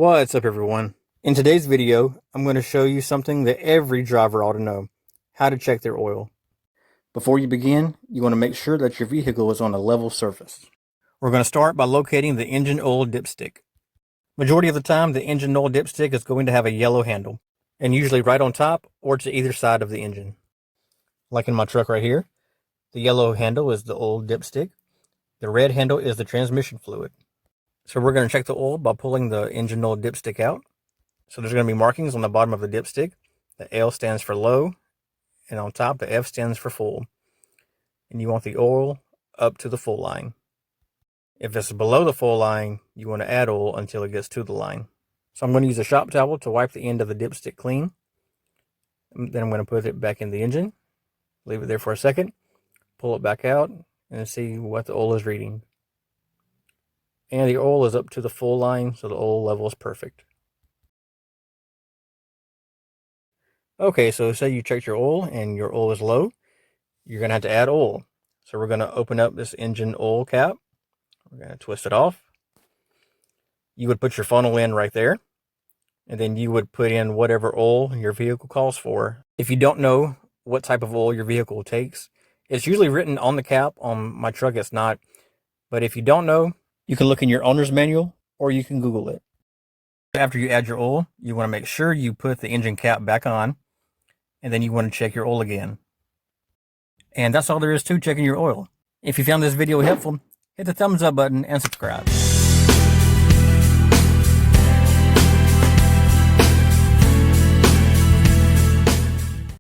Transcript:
What's up, everyone? In today's video, I'm going to show you something that every driver ought to know: how to check their oil. Before you begin, you want to make sure that your vehicle is on a level surface. We're going to start by locating the engine oil dipstick. Majority of the time, the engine oil dipstick is going to have a yellow handle, and usually right on top or to either side of the engine. Like in my truck right here, the yellow handle is the oil dipstick. The red handle is the transmission fluid. So we're going to check the oil by pulling the engine oil dipstick out. So there's going to be markings on the bottom of the dipstick. The L stands for low, and on top the F stands for full. And you want the oil up to the full line. If it's below the full line, you want to add oil until it gets to the line. So I'm going to use a shop towel to wipe the end of the dipstick clean. Then I'm going to put it back in the engine, leave it there for a second, pull it back out, and see what the oil is reading. And the oil is up to the full line, so the oil level is perfect. Okay, so say you checked your oil and your oil is low, you're going to have to add oil. So we're going to open up this engine oil cap. We're going to twist it off. You would put your funnel in right there, and then you would put in whatever oil your vehicle calls for. If you don't know what type of oil your vehicle takes, it's usually written on the cap. On my truck, it's not. But if you don't know, you can look in your owner's manual or you can Google it. After you add your oil, you want to make sure you put the engine cap back on, and then you want to check your oil again. And that's all there is to checking your oil. If you found this video helpful, hit the thumbs up button and subscribe.